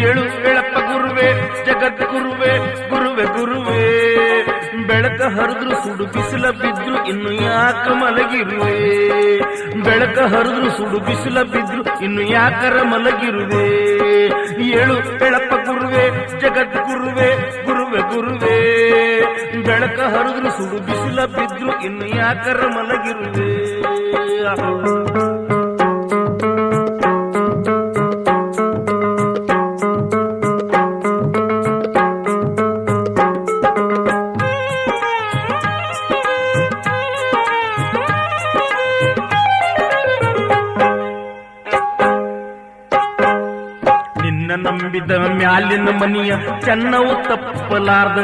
ಏಳು ಎಳಪ್ಪ ಗುರುವೆ ಜಗದ್ಗುರುವೆ ಗುರುವೆ ಗುರುವೆ. ಬೆಳಕ ಹರಿದ್ರು ಸುಡು ಬಿಸಿಲ ಬಿದ್ರು ಇನ್ನು ಯಾಕ ಮಲಗಿರುವೆ. ಬೆಳಕ ಹರಿದ್ರು ಸುಡು ಬಿಸಿಲ ಬಿದ್ರು ಇನ್ನು ಯಾಕರ ಮಲಗಿರುವೆ. ಏಳು ಎಳಪ್ಪ ಗುರುವೆ ಜಗದ್ಗುರುವೆ ಗುರುವೆ ಗುರುವೆ. ಬೆಳಕ ಹರಿದ್ರು ಸುಡು ಬಿಸಿಲ ಬಿದ್ರು ಇನ್ನು ಯಾಕರ ಮಲಗಿರುವೆ. ನಂಬಿದ ಮ್ಯಾಲಿನ ಮನಿಯ ಚೆನ್ನವು ತಪ್ಪಲಾರ್ದ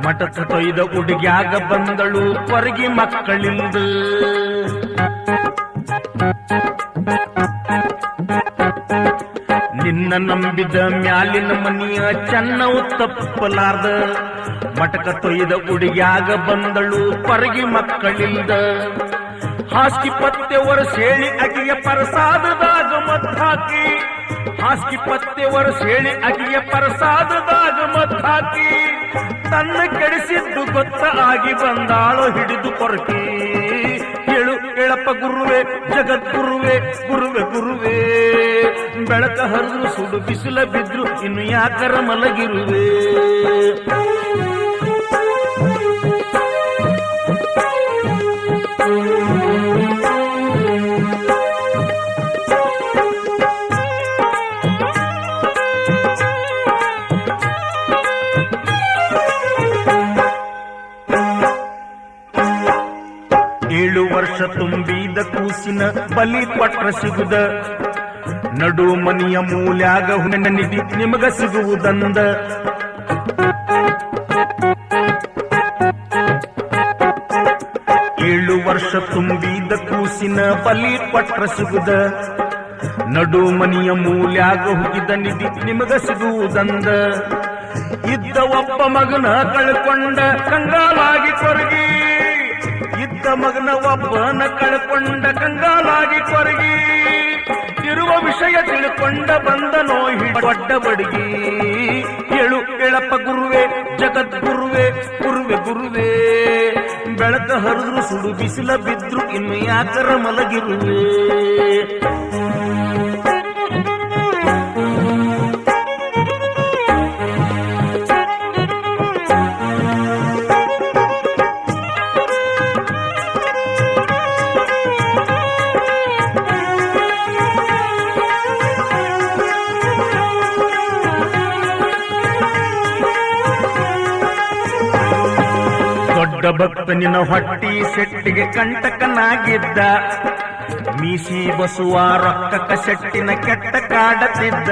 ಮಠದ ತೊಯ್ದ ಹುಡುಗ್ಯಾಗ ಬಂದಳು ಹೊರಗಿ ಮಕ್ಕಳಿಂದ. ನಿನ್ನ ನಂಬಿದ ಮ್ಯಾಲಿನ ಮನಿಯ ಚೆನ್ನವು ತಪ್ಪಲಾರ್ದ ಮಠಕ ತೊಯ್ದ ಹುಡುಗ್ಯಾಗ ಬಂದಳು ಹೊರಗಿ ಮಕ್ಕಳಿಂದ. ಹಾಸ್ಕಿ ಪತ್ತೆ ವರ್ಷೇಳಿ ಅಗಿಯ ಪ್ರಸಾದದಾಗ ಮತ್ತಾಕಿ. ಹಾಸ್ಕಿ ಪತ್ತೆ ವರ್ಷೇಳಿ ಅಗಿಯ ಪ್ರಸಾದದಾಗ ಮತ್ತಾಕಿ. ತನ್ನ ಕೆಡಿಸಿದ್ದು ಗೊತ್ತ ಆಗಿ ಬಂದಾಳೋ ಹಿಡಿದು ಕೊರಕಿ. ಏಳು ಎಳಪ್ಪ ಗುರುವೆ ಜಗದ್ಗುರುವೆ ಗುರುವೆ ಗುರುವೆ. ಬೆಳಕ ಹರಿದ್ರು ಸುಡು ಬಿಸಿಲ ಬಿದ್ರು ಇನ್ನು ಯಾಕರ ಮಲಗಿರುವೆ. ವರ್ಷ ತುಂಬಿದ ಕೂಸಿನ ಬಲಿ ಕೊಟ್ರ ಸಿಗುದ. ನಡು ಮನಿಯ ಮೂಲ್ಯಾಗ ಹುಣ್ಣ ನಿಧಿ ನಿಮಗ ಸಿಗುವುದಂದ. ಏಳು ವರ್ಷ ತುಂಬಿದ ಕೂಸಿನ ಬಲಿ ಕೊಟ್ರ ಸಿಗುದ. ನಡು ಮನಿಯ ಮೂಲ್ಯಾಗ ಹುಗಿದ ನಿಧಿ ನಿಮಗ ಸಿಗುವುದಂದ. ಇದ್ದ ಒಬ್ಬ ಮಗನ ಕಳ್ಕೊಂಡ ಕಂಗಾಲಾಗಿ ಕೊರಗಿ. ಇದ್ದ ಮಗನ ಒಬ್ಬನ ಕಳ್ಕೊಂಡ ಕಂಗಾಲಾಗಿ ಕೊರಗಿ. ಇರುವ ವಿಷಯ ತಿಳ್ಕೊಂಡ ಬಂದ ನೋಯಿ ದೊಡ್ಡ ಬಡಗಿ. ಏಳು ಎಳಪ್ಪ ಗುರುವೆ ಜಗದ್ಗುರುವೆ ಗುರುವೆ ಗುರುವೆ. ಬೆಳಕ ಹರಿದ್ರು ಸುಡು ಬಿಸಿಲ ಬಿದ್ರು ಇನ್ನು ಯಾಕರ ಮಲಗಿರುವೆ. ದೊಡ್ಡ ಭಕ್ತನಿನ ಹೊಟ್ಟಿ ಸೆಟ್ಟಿಗೆ ಕಂಟಕನಾಗಿದ್ದ. ಮೀಸಿ ಬಸುವ ರೊಕ್ಕಕ ಸೆಟ್ಟಿನ ಕೆಟ್ಟ ಕಾಡತಿದ್ದ.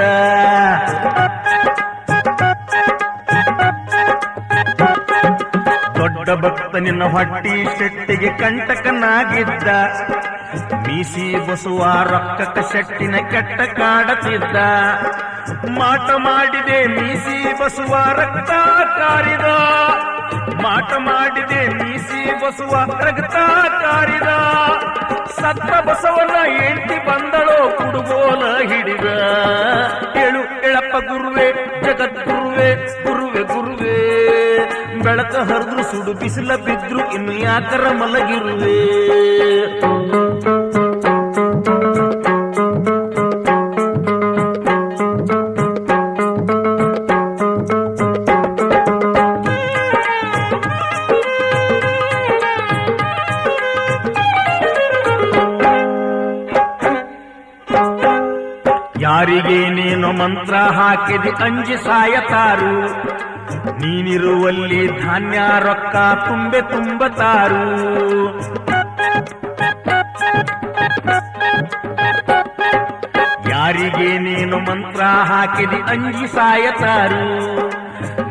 ದೊಡ್ಡ ಭಕ್ತನಿನ ಹೊಟ್ಟಿ ಸೆಟ್ಟಿಗೆ ಕಂಟಕನಾಗಿದ್ದ. ಮೀಸಿ ಬಸುವ ರೊಕ್ಕಕ ಸೆಟ್ಟಿನ ಕೆಟ್ಟ ಕಾಡತಿದ್ದ. ಮಾಟ ಮಾಡಿದೆ ಮೀಸಿ ಬಸುವ ರಕ್ತ ಕಾರಿದ. ಮಾಟ ಮಾಡಿದೆ ಮೀಸಿ ಬಸುವ ರಕ್ತ ಕಾರಿದ. ಸತ್ತ ಬಸವನ ಹೆಂಡತಿ ಬಂದಳೋ ಕುಡುಗೋಲ ಹಿಡಿದ. ಏಳು ಎಳಪ್ಪ ಗುರುವೆ ಜಗದ್ಗುರುವೆ ಗುರುವೆ ಗುರುವೆ. ಬೆಳಕ ಹರಿದ್ರು ಸುಡು ಬಿಸಿಲ ಬಿದ್ರು ಇನ್ನು ಯಾಕರ ಮಲಗಿರುವೆ. ಯಾರಿಗೆ ನೀನು ಮಂತ್ರ ಹಾಕಿದಿ ಅಂಜಿ ಸಾಯತಾರು. ನೀನಿರುವಲ್ಲಿ ಧಾನ್ಯ ರೊಕ್ಕ ತುಂಬೆ ತುಂಬತಾರು. ಯಾರಿಗೆ ನೀನು ಮಂತ್ರ ಹಾಕಿದಿ ಅಂಜಿ ಸಾಯತಾರು.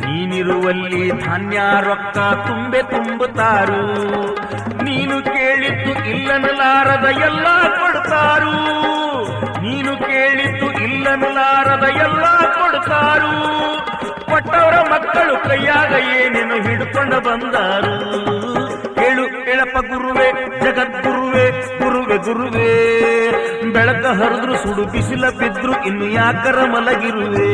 ನೀನಿರುವಲ್ಲಿ ಧಾನ್ಯ ರೊಕ್ಕ ತುಂಬೆ ತುಂಬತಾರು. ನೀನು ಕೇಳಿದ್ದು ಇಲ್ಲನಲಾರದ ಎಲ್ಲ ಕೊಡ್ತಾರು. ನೀನು ಕೇಳಿದ್ದು ಇಲ್ಲನಲಾರದ ಎಲ್ಲ ಕೊಡ್ತಾರು. ಕೊಟ್ಟವರ ಮಕ್ಕಳು ಕೈಯಾಗ ಏನೇನು ಹಿಡ್ಕೊಂಡು ಬಂದಾರು. ಏಳು ಎಳಪ್ಪ ಗುರುವೆ ಜಗದ್ಗುರುವೆ ಗುರುವೆ ಗುರುವೆ. ಬೆಳಕ ಹರಿದ್ರು ಸುಡು ಬಿಸಿಲ ಬಿದ್ರು ಇನ್ನು ಯಾಕರ ಮಲಗಿರುವೆ.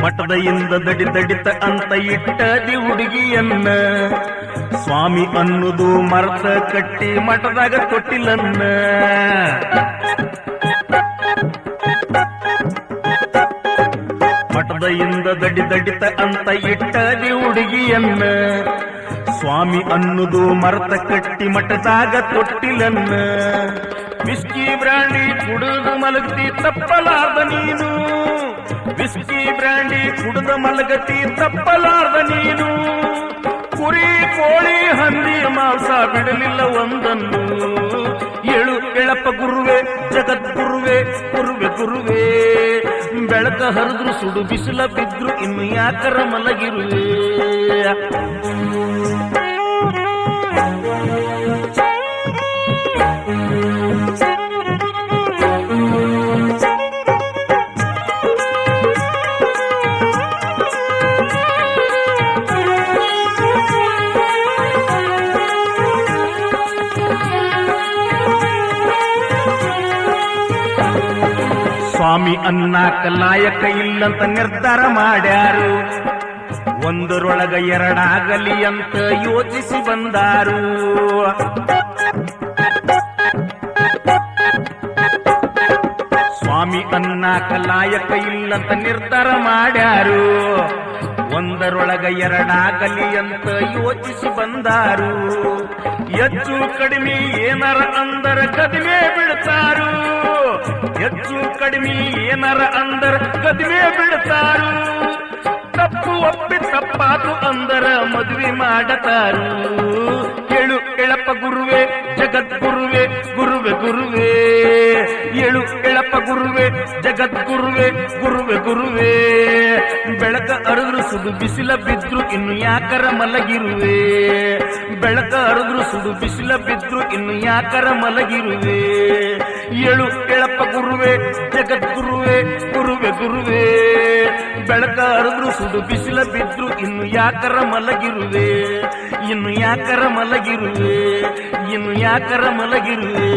ಮಠದಯಿಂದ ದಡಿತ ಅಂತ ಇಟ್ಟದಿ ಹುಡುಗಿಯನ್ನ, ಸ್ವಾಮಿ ಅನ್ನುದು ಮರ್ತ ಕಟ್ಟಿ ಮಠದಾಗ ತೊಟ್ಟಿಲನ್ನ. ಮಠದಯಿಂದ ದಡಿತ ಅಂತ ಇಟ್ಟದಿ ಹುಡುಗಿಯನ್ನ, ಸ್ವಾಮಿ ಅನ್ನುದು ಮರ್ತ ಕಟ್ಟಿ ಮಠದಾಗ ತೊಟ್ಟಿಲನ್ನ. ವಿಸ್ಕಿ ಬ್ರಾಂಡಿ ಕುಡಿದು ಮಲಗ್ತಿ ತಪ್ಪಲಾದ ನೀನು, ವಿಸ್ಕಿ ಬ್ರಾಂಡಿ ಕುಡಿದ ಮಲಗತಿ ತಪ್ಪಲಾರ್ದ ನೀನು. ಕುರಿ ಕೋಳಿ ಹಂದಿ ಮಾಂಸ ಬಿಡಲಿಲ್ಲ ಒಂದನ್ನು. ಏಳು ಎಳಪ ಗುರುವೆ ಜಗದ್ಗುರುವೆ ಗುರುವೆ ಗುರುವೆ, ಬೆಳಕ ಹರಿದ್ರು ಸುಡು ಬಿಸಿಲ ಬಿದ್ರು ಇನ್ನು ಯಾಕರ ಮಲಗಿರುವೆ. ಸ್ವಾಮಿ ಅನ್ನಾಕ ಲಾಯಕ ಇಲ್ಲಂತ ನಿರ್ಧಾರ ಮಾಡ್ಯಾರು, ಒಂದರೊಳಗ ಎರಡಾಗಲಿ ಅಂತ ಯೋಚಿಸಿ ಬಂದಾರು. ಸ್ವಾಮಿ ಅನ್ನಾಕ ಲಾಯಕ ಇಲ್ಲಂತ ನಿರ್ಧಾರ ಮಾಡ್ಯಾರು, ಒಂದರೊಳಗ ಎರಡಾಗಲಿ ಅಂತ ಯೋಚಿಸಿ ಬಂದಾರು. ಹೆಚ್ಚು ಕಡಿಮೆ ಏನಾರ ಅಂದರ ಕದಿಮೆ ಬಿಡ್ತಾರು, ಹೆಚ್ಚು ಕಡಿಮೆ ಏನಾರ ಅಂದರ ಕದಿಮೆ ಬಿಡ್ತಾರು. ತಪ್ಪು ಒಪ್ಪಿ ತಪ್ಪಾತು ಅಂದರ ಮದುವೆ ಮಾಡತಾರು. ಏಳು ಎಳಪ ಗುರುವೆ ಜಗದ್ಗುರುವೆ ಗುರುವೆ ಗುರುವೆ, ಏಳು ಎಳಪ ಗುರುವೆ ಜಗದ್ಗುರುವೆ ಗುರುವೆ ಗುರುವೆ, ಬೆಳಕ ಹರಿದ್ರು ಸುಡು ಬಿಸಿಲ ಬಿದ್ರು ಇನ್ನು ಯಾಕರ ಮಲಗಿರುವೆ. ಬೆಳಕ ಹರಿದ್ರು ಸುಡು ಬಿಸಿಲ ಬಿದ್ರು ಇನ್ನು ಯಾಕರ ಮಲಗಿರುವೆ. ಏಳು ಎಳಪ ಗುರುವೆ ಜಗದ್ಗುರುವೆ ಗುರುವೆ ಗುರುವೆ, ಬೆಳಕ ಹರಿದ್ರು ಸುಡು ಬಿಸಿಲ ಬಿದ್ರು ಇನ್ನು ಯಾಕರ ಮಲಗಿರುವೆ. ಇನ್ನು ಯಾಕರ ಮಲಗಿರುವೆ, ಇನ್ನು ಯಾಕರ ಮಲಗಿರುವೆ.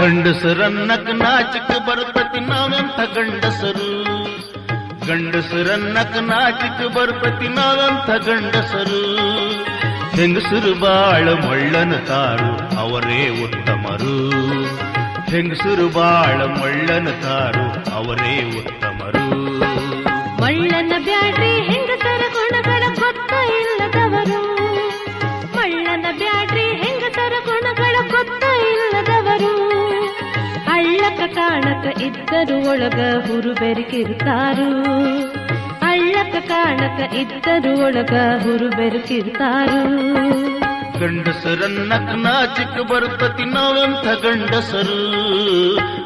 ಗಂಡಸರನ್ನಕ ನಾಚಿಕ ಬರ್ತತಿ ನಾವೆಂಥ ಗಂಡಸರು, ಗಂಡಸರನ್ನಕ ನಾಚಿಕ ಬರ್ತತಿ ನಾವೆಂಥ ಗಂಡಸರು. ಹೆಂಗಸರು ಬಾಳ ಮಳ್ಳನ ತಾರು ಅವರೇ ಉತ್ತಮರು, ಹೆಂಗಸರು ಬಾಳ ಮಳ್ಳನ ತಾರು ಅವರೇ ಉತ್ತಮರು. ಮಳ್ಳನ ಬ್ಯಾಡ್ರಿ ಹೆಂಗಸರ ಗುಣಗಳ ಗೊತ್ತ ಇಲ್ಲದವರು, ಮಳ್ಳನ ಬ್ಯಾಡ್ರಿ ಹೆಂಗಸರ ಗುಣಗಳ ಗೊತ್ತ ಇಲ್ಲದವರು. ಅಳ್ಳಕ ಕಾಣಕ ಇದ್ದರು ಒಳಗ ಹುರು ಬೆರಕಿರ್ತಾರು, ಅಳ್ಳಕ ಕಾಣಕ ಇದ್ದರು ಒಳಗ ಹುರು ಬೆರಕಿರ್ತಾರು. ಗಂಡಸರನ್ನಕ ನಾಚಿಕ ಬರ್ತತಿ ನಾವೆಂಥ ಗಂಡಸರು,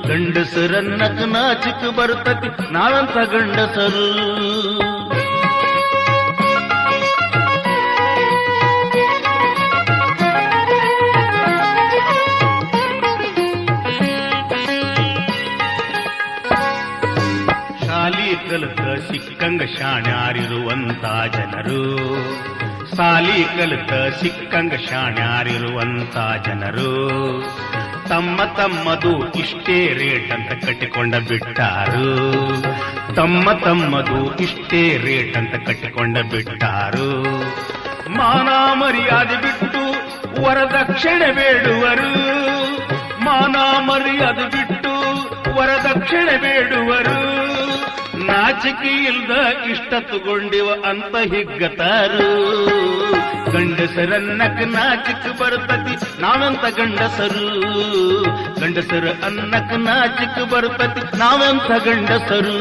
ಗಂಡಸರನ್ನಕ ನಾಚಿಕ ಬರ್ತತಿ ನಾವೆಂಥ ಗಂಡಸರು. ಶಾಲಿ ಕಲಿತ ಸಿಕ್ಕಂಗ ಶಾಣ್ಯಾರಿರುವಂತ ಜನರು, ಸಾಲಿ ಕಲಿತ ಸಿಕ್ಕಂಗ ಶಾಣ್ಯಾರಿರುವಂತ ಜನರು. ತಮ್ಮ ತಮ್ಮದು ಇಷ್ಟೇ ರೇಟ್ ಅಂತ ಕಟ್ಟಿಕೊಂಡ ಬಿಟ್ಟಾರು, ತಮ್ಮ ತಮ್ಮದು ಇಷ್ಟೇ ರೇಟ್ ಅಂತ ಕಟ್ಟಿಕೊಂಡ ಬಿಟ್ಟಾರು. ಮಾನ ಮರ್ಯಾದೆ ಬಿಟ್ಟು ವರದಕ್ಷಿಣೆ ಬೇಡುವರು, ಮಾನ ಮರ್ಯಾದೆ ಬಿಟ್ಟು ವರದಕ್ಷಿಣೆ ಬೇಡುವರು. ನಾಚಿಕೆ ಇಲ್ದ ಇಷ್ಟ ತಗೊಂಡಿವ ಅಂತ ಹಿಗ್ಗತಾರು. ಗಂಡಸರನ್ನಕ್ ನಾಚಿಕ್ ಬರ್ತತಿ ನಾವೆಂತ ಗಂಡಸರು. ಗಂಡಸರ ಅನ್ನಕ್ ನಾಚಿಕ್ ಬರ್ತತಿ ನಾವೆಂತ ಗಂಡಸರು.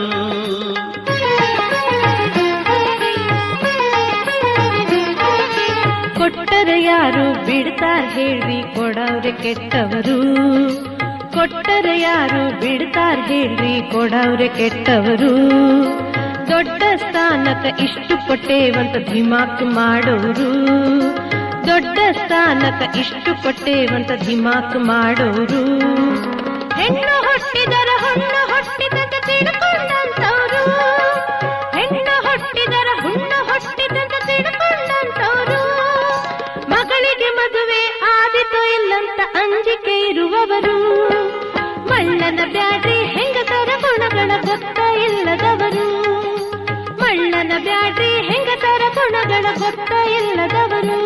ಕೊಟ್ಟರೆ ಯಾರು ಬಿಡ್ತಾರ ಹೇಳ್ರಿ ಕೊಡವ್ರೆ ಕೆಟ್ಟವರು. ಕೊಟ್ಟರೆ ಯಾರು ಬಿಡ್ತಾರ ಹೇಳ್ರಿ ಕೊಡವ್ರೆ ಕೆಟ್ಟವರು. ದೊಡ್ಡ ಸ್ಥಾನಕ್ಕ ಇಷ್ಟು ಕೊಟ್ಟೇವಂತ ಧಿಮಾಕ್ ಮಾಡೋರು. ದೊಡ್ಡ ಸ್ಥಾನಕ್ಕ ಇಷ್ಟು ಕೊಟ್ಟೇವಂತ ಧಿಮಾಕ್ ಮಾಡೋರು. ಹೆಣ್ಣು ಹುಟ್ಟಿದರ ಹುಣ್ಣು ಹುಟ್ಟಿದಂತ ತಿಳ್ಕೊಂಡಂತವ್ರು. ಹೆಣ್ಣು ಹುಟ್ಟಿದರ ಹುಣ್ಣು ಹುಟ್ಟಿದಂತ ತಿಳ್ಕೊಂಡಂತವ್ರು. ಮಗಳಿಗೆ ಮದುವೆ ಆದಿತೋ ಇಲ್ಲಂತ ಅಂಜಿಕೆ ಇರುವವರು. ಮಳ್ಳನ ಬ್ಯಾಡ್ರಿ ಹೆಂಗಸರ ಗುಣಗಳ ಗೊತ್ತ ಇಲ್ಲದವರು. ಮಳ್ಳನ ಬ್ಯಾಡ್ರಿ ಹೆಂಗಸರ ಗುಣಗಳ ಗೊತ್ತ ಇಲ್ಲದವರು.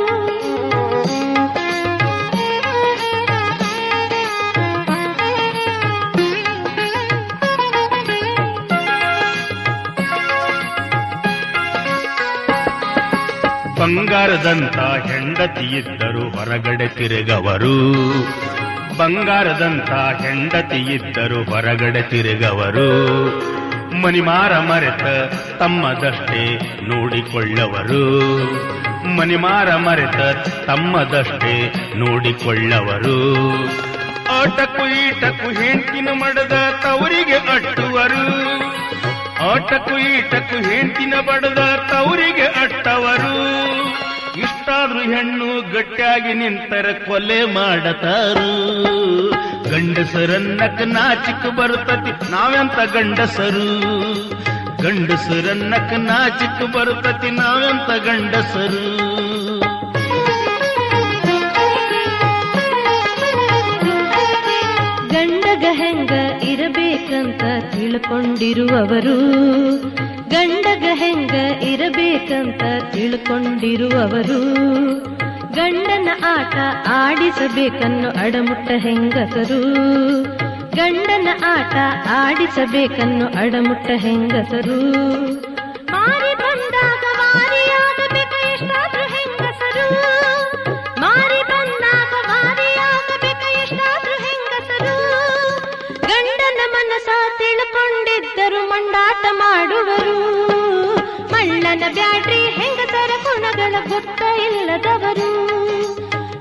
ಬಂಗಾರದಂತ ಹೆಂಡತಿ ಇದ್ದರು ಹೊರಗಡೆ ತಿರುಗವರು. ಬಂಗಾರದಂತ ಹೆಂಡತಿ ಇದ್ದರು ಹೊರಗಡೆ ತಿರುಗವರು. ಮನಿಮಾರ ಮರೆತ ತಮ್ಮದಷ್ಟೇ ನೋಡಿಕೊಳ್ಳವರು. ಮನಿಮಾರ ಮರೆತ ತಮ್ಮದಷ್ಟೇ ನೋಡಿಕೊಳ್ಳವರು. ಆಟಕ್ಕೂ ಈಟಕ್ಕೂ ಹೆಂಡತಿನ ಮಡದ ತವರಿಗೆ ಅಟ್ಟುವರು. ಆಟಕ್ಕೂ ಈಟಕ್ಕೂ ಹೆಂಡತಿನ ಬಡದ ತವರಿಗೆ ಅಟ್ಟವರು. ಇಷ್ಟಾದ್ರೂ ಹೆಣ್ಣು ಗಟ್ಟಿಯಾಗಿ ನಿಂತರ ಕೊಲೆ ಮಾಡತಾರು. ಗಂಡಸರನ್ನಕ್ಕೆ ನಾಚಿಕ್ ಬರ್ತತಿ ನಾವೆಂತ ಗಂಡಸರು. ಗಂಡಸರನ್ನಕ್ಕೆ ನಾಚಿಕ್ ಬರ್ತತಿ ನಾವೆಂತ ಗಂಡಸರು. ಗಂಡಗ ಹೆಂಗ ಇರಬೇಕಂತ ತಿಳ್ಕೊಂಡಿರುವವರು. ಗಂಡಗ ಹೆಂಗ ಇರಬೇಕಂತ ತಿಳ್ಕೊಂಡಿರುವವರು. ಗಂಡನ ಆಟ ಆಡಿಸಬೇಕನ್ನು ಅಡಮುಟ್ಟ ಹೆಂಗಸರು. ಗಂಡನ ಆಟ ಆಡಿಸಬೇಕನ್ನು ಅಡಮುಟ್ಟ ಹೆಂಗಸರು. ಮಾರಿ ಬಂದಾಗ ಮಾರಿಯಾಗಬೇಕ ಎಷ್ಟಾದ್ರೂ ಹೆಂಗಸರು. ಮಾರಿ ಬಂದಾಗ ಮಾರಿಯಾಗಬೇಕ ಎಷ್ಟಾದ್ರೂ ಹೆಂಗಸರು. ಗಂಡನ ಮನಸ ತಿಳ್ಕೊಂಡಿದ್ದರು ಮಂಡಾಟ ಮಾಡುವರು. ಮಳ್ಳನ ಬ್ಯಾಡ್ರಿ ಹೆಂಗಸರ ಗುಣಗಳ ಗೊತ್ತ ಇಲ್ಲದವರು.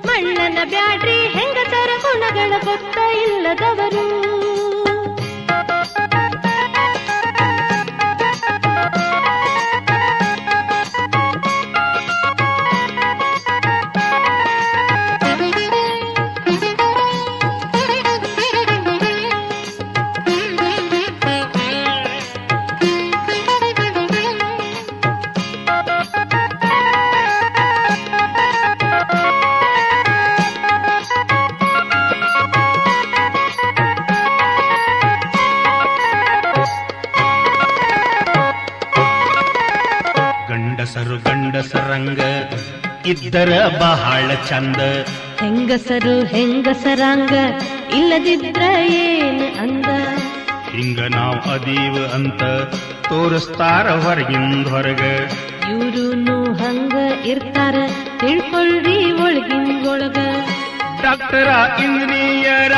ಮಳ್ಳನ ಬ್ಯಾಡ್ರಿ ಹೆಂಗಸರ ಗುಣಗಳ ಗೊತ್ತ ಇಲ್ಲದವರು. ಗಂಡಸರು ಗಂಡಸರಂಗ ಇದ್ದರ ಬಹಳ ಚಂದ. ಹೆಂಗಸರು ಹೆಂಗಸರಂಗ ಇಲ್ಲದಿದ್ರ ಏನ್ ಅಂದ. ಹಿಂಗ ನಾವ್ ಅದೀವ ಅಂತ ತೋರಿಸ್ತಾರ ಹೊರಗಿಂದ ಹೊರಗ. ಇವ್ರುನು ಹಂಗ ಇರ್ತಾರ ತಿಳ್ಕೊಳ್ರಿ ಒಳಗಿಂದೊಳಗ. ಡಾಕ್ಟರ ಇಂಜಿನಿಯರ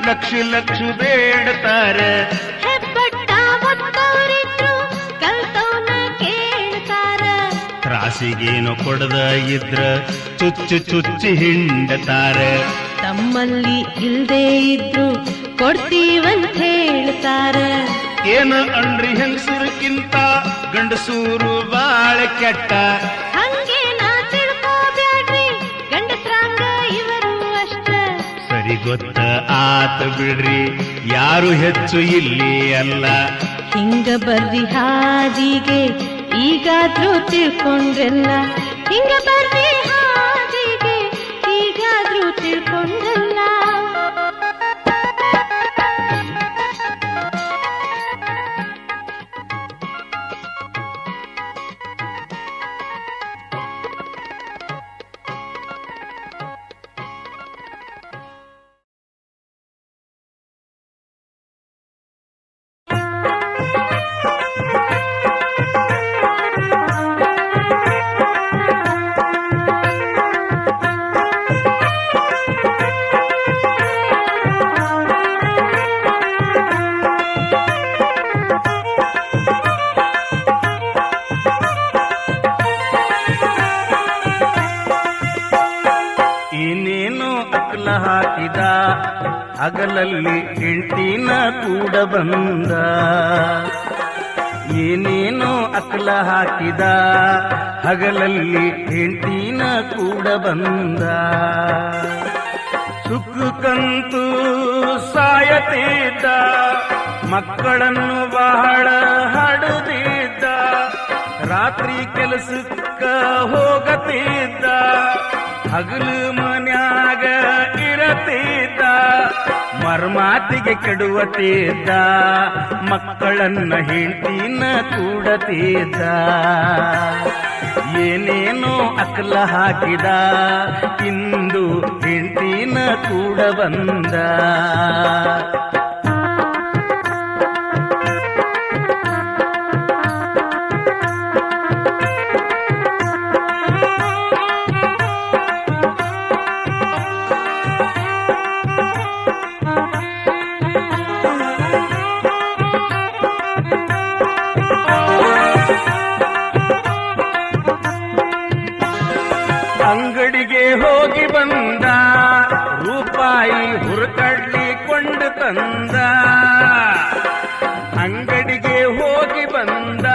ಲಕ್ಷ ಲಕ್ಷ ಬೇಡ್ತಾರ. ಹೆಬ್ಬಟ್ಟ ಒತ್ತವರಿದ್ರು ಕಲ್ತವನ ಕೇಳ್ತಾರ. ತ್ರಾಸಿಗೇನು ಕೊಡದ ಇದ್ರ ಚುಚ್ಚು ಚುಚ್ಚಿ ಹಿಂಡತಾರ. ತಮ್ಮಲ್ಲಿ ಇಲ್ದೇ ಇದ್ರು ಕೊಡ್ತೀವಂತ ಹೇಳ್ತಾರ. ಏನು ಅನ್ರಿ ಹೆಂಗಸರಕ್ಕಿಂತ ಗಂಡಸೂರು ಬಾಳ ಕೆಟ್ಟ. ಹಂಗೆ ನಾ ತಿಳ್ಕೋಬ್ಯಾಡ್ರಿ ಗಂಡಸ್ರಾಂಗ ಇವರು ಅಷ್ಟ. ಸರಿ ಗೊತ್ತ ಆತ ಬಿಡ್ರಿ ಯಾರು ಹೆಚ್ಚು ಇಲ್ಲಿ ಅಲ್ಲ. ಹಿಂಗ ಬರ್ರಿ ಹಾದಿಗೆ ಈಗಾದ್ರೂ ತಿಳ್ಕೊಂಡ್ರಲ್ಲ. ಹಿಂಗ ಬರ್ರಿ ಹಾದಿಗೆ ಈಗಾದ್ರೂ ತಿಳ್ಕೊಂಡ್ರಲ್ಲ. ಹಾಕಿದ ಹಗಲಲ್ಲಿ ಹೆಂಡ್ತಿನ ಕೂಡ ಬಂದ ಏನೇನೋ ಅಕಲ ಹಾಕಿದ ಹಗಲಲ್ಲಿ ಹೆಂಡ್ತಿನ ಕೂಡ ಬಂದ ಸುಖಕ್ಕಂತೂ ಸಾಯತಿದ್ದ ಮಕ್ಕಳನ್ನು ಬಹಳ ಹಡದಿದ್ದ ರಾತ್ರಿ ಕೆಲಸಕ್ಕ ಹೋಗತಿದ್ದ ಹಗಲು ಮನ್ಯಾಗ ಇರತಿದ್ದ ಮರ್ಮಾತಿಗೆ ಕೆಡುವತಿದ್ದ ಮಕ್ಕಳನ್ನ ಹೆಂಡ್ತಿನ ಕೂಡತಿದ್ದ ಏನೇನೋ ಅಕಲ ಹಾಕಿದ ಇಂದು ಹೆಂಡ್ತಿನ ಕೂಡ ಬಂದ ಅಂಗಡಿಗೆ ಹೋಗಿ ಬಂದ ರೂಪಾಯಿ ಹುರುಕಡ್ಲಿ ಕೊಂಡು ತಂದ ಅಂಗಡಿಗೆ ಹೋಗಿ ಬಂದ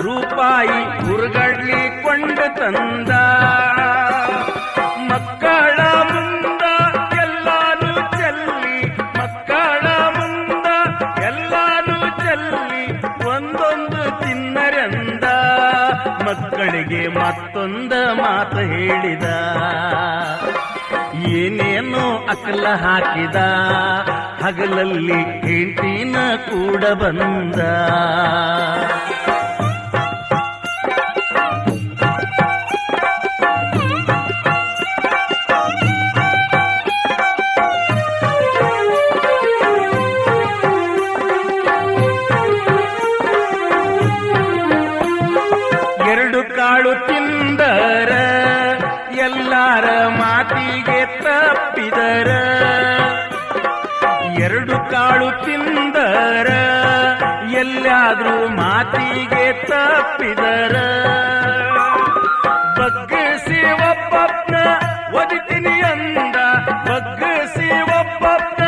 ರೂಪಾಯಿ ಹುರುಗಡ್ಲಿ ಕೊಂಡು ತಂದ ಮಕ್ಕಳ ಮುಂದ ಎಲ್ಲಾನು ಚೆಲ್ಲಿ ಮಕ್ಕಳ ಮುಂದ ಎಲ್ಲಾನು ಚೆಲ್ಲಿ ಒಂದೊಂದು ತಿನ್ನರೆಂದ ಮಕ್ಕಳಿಗೆ ಮತ್ತೊಂದ ಮಾತು ಹೇಳಿದ ಏನೇನೋ ಅಕಲ ಹಾಕಿದ ಹಗಲಲ್ಲಿ ಹೆಂಡ್ತಿನ ಕೂಡ ಬಂದ ಎರಡು ಕಾಳು ತಿಂದರ ಎಲ್ಲಾರ ಮಾತಿಗೆ ತಪ್ಪಿದರ ಎರಡು ಕಾಳು ತಿಂದರ ಎಲ್ಲಾದ್ರೂ ಮಾತಿಗೆ ತಪ್ಪಿದರ ಬಗ್ಗಿಸಿ ಒಬ್ಬಪ್ನ ಒದಿತೀನಿ ಅಂದ ಬಗ್ಗಿಸಿ ಒಬ್ಬಪ್ನ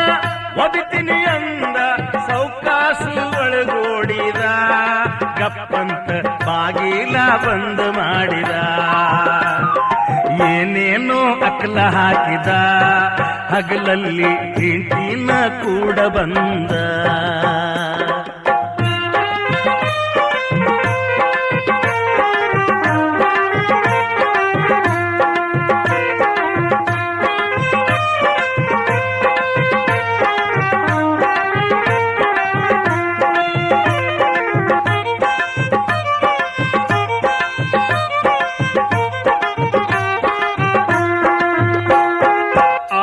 ಒದಿತೀನಿ ಅಂದ ಸೌಕಾಸು ಒಳಗೋಡಿದ ಗಪ್ಪಂತ ಬಾಗಿಲ ಬಂದ್ ಮಾಡಿದ ಏನೇನೋ ಅಕಲ ಹಾಕಿದ ಹಗಲಲ್ಲಿ ಹೆಂಡ್ತಿನ ಕೂಡ ಬಂದ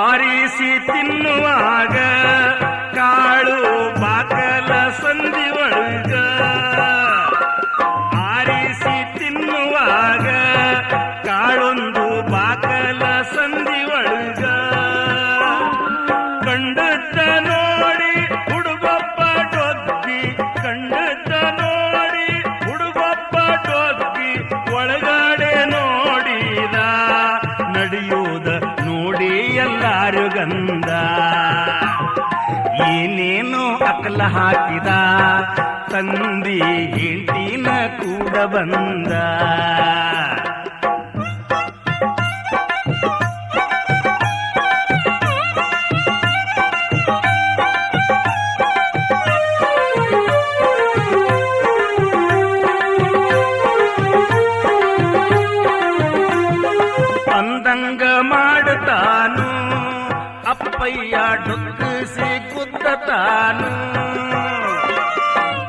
ಆರಿಸಿ ತಿನ್ನುವಾಗ ಕಾಳು ಬಾಕಲ ಸಂಧಿ ಒಳಗ ಆರಿಸಿ ತಿನ್ನುವಾಗ ಕಾಳೊಂದು ಬಾಕಲ ಸಂಧಿ ಒಳಗ ಕಂಡದ್ದ ನೋಡಿ ಹುಡುಗೊಬ್ಬ ಡೊಗ್ಗಿ ಕಂಡದ್ದ ನೋಡಿ ಹುಡುಗೊಬ್ಬ ಡೊಗ್ಗಿ ಒಳಗಡೆ ನೋಡಿದ ನಡೆಯುವುದ ನೋಡಿ ಎಲ್ಲಾರು ಗಂಧ ಏನೇನೋ ಅಕಲ ಹಾಕಿದ ತಂದಿ ಹೆಂಡ್ತಿನ ಕೂಡ ಬಂದ ಅಂದಂಗ ಮಾಡುತ್ತಾನು ಅಪ್ಪಯ್ಯ ಡೊಕ್ಕಿಸಿ ಗುದ್ದತಾನು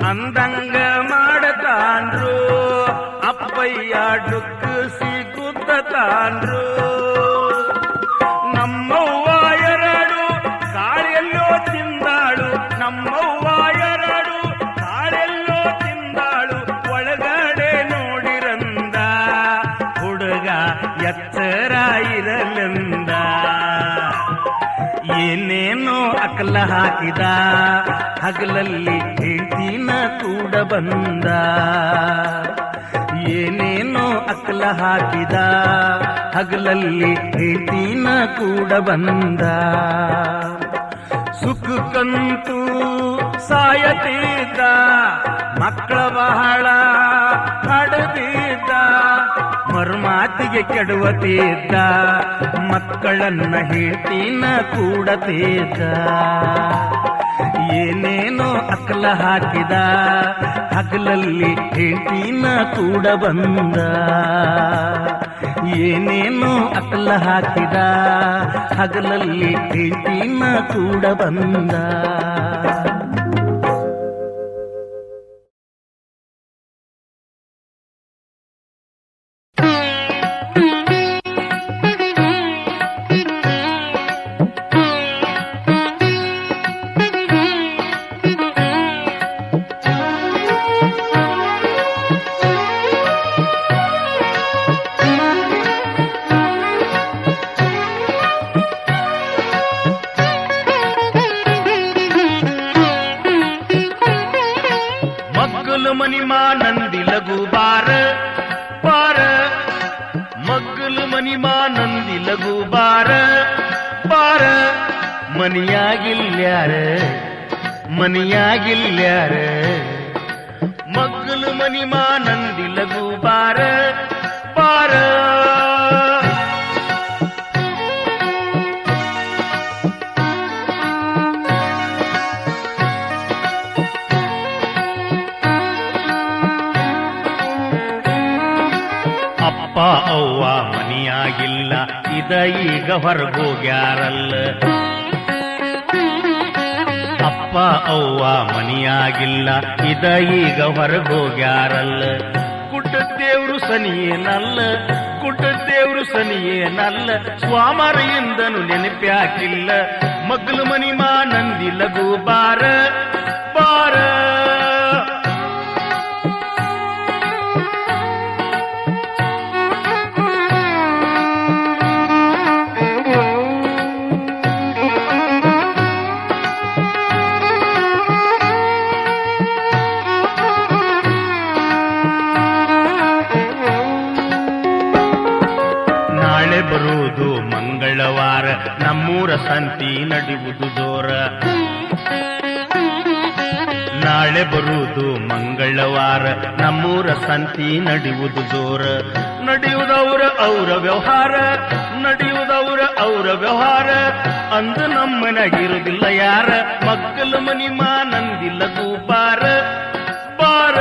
ಅಂದಂಗ ಮಾಡತಾನ್ರು ಅಪ್ಪಯ್ಯ ಡೊಕ್ಕಿಸಿ ಗುದ್ದತಾನ್ರು ನಮ್ಮವ್ವ ಎರಡು ಕಾಳೆಲ್ಲೋ ತಿಂದಾಳು ನಮ್ಮವ್ವ ಎರಡು ಕಾಳೆಲ್ಲೋ ತಿಂದಾಳು ಒಳಗಡೆ ನೋಡಿರಂದ ಹುಡುಗ ಎಚ್ಚರ ಇರಲೆಂದ ಏನೇನೋ ಅಕಲ ಹಾಕಿದ ಹಗಲಲ್ಲಿ ಹೆಂಡ್ತಿನ ಕೂಡ ಬಂದ ಏನೇನೋ ಅಕಲ ಅಕಲ ಹಾಕಿದ ಹಗಲಲ್ಲಿ ಹೆಂಡತಿನ ಕೂಡ ಬಂದ ಸುಖಕ್ಕಂತೂ ಸಾಯತಿದ್ದ ಮಕ್ಕಳ ಬಹಳ ಹಡದಿದ್ದ ಮರುಮಾತಿಗೆ ಕೆಡುವತಿದ್ದ ಮಕ್ಕಳನ್ನ ಹೆಂಡತಿನ ಕೂಡತಿದ್ದ ಏನೇನೋ ಅಕಲ ಹಾಕಿದ ಹಗಲಲ್ಲಿ ಹೆಂಡತಿನ ಕೂಡ ಬಂದ ಏನೇನೋ ಅಕಲ ಹಾಕಿದ ಹಗಲಲ್ಲಿ ಹೆಂಡತಿನ ಕೂಡ ಬಂದ ಮನಿಮಾನಂದಿ ಲಘು ಬಾರ ಬಾರ ಮಗ್ಗಲು ಮನಿಮಾನಂದಿ ಲಘು ಬಾರ ಬಾರ ಮನಿಯಾಗಿಲ್ಯಾರ ಮನಿಯಾಗಿಲ್ಯಾರ ಮಗ್ಗಲು ಮನಿಮಾನಂದಿ ಲಘು ಬಾರ ಬಾರ ಅಪ್ಪ ಅವ್ವ ಮನಿಯಾಗಿಲ್ಲ ಇದ ಈಗ ಹೊರಗೋಗ್ಯಾರಲ್ಲ ಅಪ್ಪ ಅವ್ವ ಮನಿಯಾಗಿಲ್ಲ ಇದ ಈಗ ಹೊರಗೋಗ್ಯಾರಲ್ಲ ಗುಡ್ಡ ದೇವ್ರು ಸನಿಯೇನಲ್ಲ ಗುಡ್ಡ ದೇವ್ರು ಸನಿಯೇನಲ್ಲ ಸ್ವಾಮರಿಯಿಂದನು ನೆನಪ್ಯಾಕಿಲ್ಲ ಮಗ್ಲು ಮನಿಮಾನಂದಿ ಲಘು ಬಾರ ಬಾರ ಬರುವುದು ಮಂಗಳವಾರ ನಮ್ಮೂರ ಸಂತಿ ನಡೆಯುವುದು ಜೋರ ನಾಳೆ ಬರುವುದು ಮಂಗಳವಾರ ನಮ್ಮೂರ ಸಂತಿ ನಡೆಯುವುದು ಜೋರ ನಡೆಯುವುದವರ ಅವರ ವ್ಯವಹಾರ ನಡೆಯುವುದವರ ಅವರ ವ್ಯವಹಾರ ಅಂದು ನಮ್ಮನಾಗಿರುವುದಿಲ್ಲ ಯಾರ ಮಕ್ಕಳ ಮನಿಮಾನಂದಿ ಲಘು ಬಾರ ಬಾರ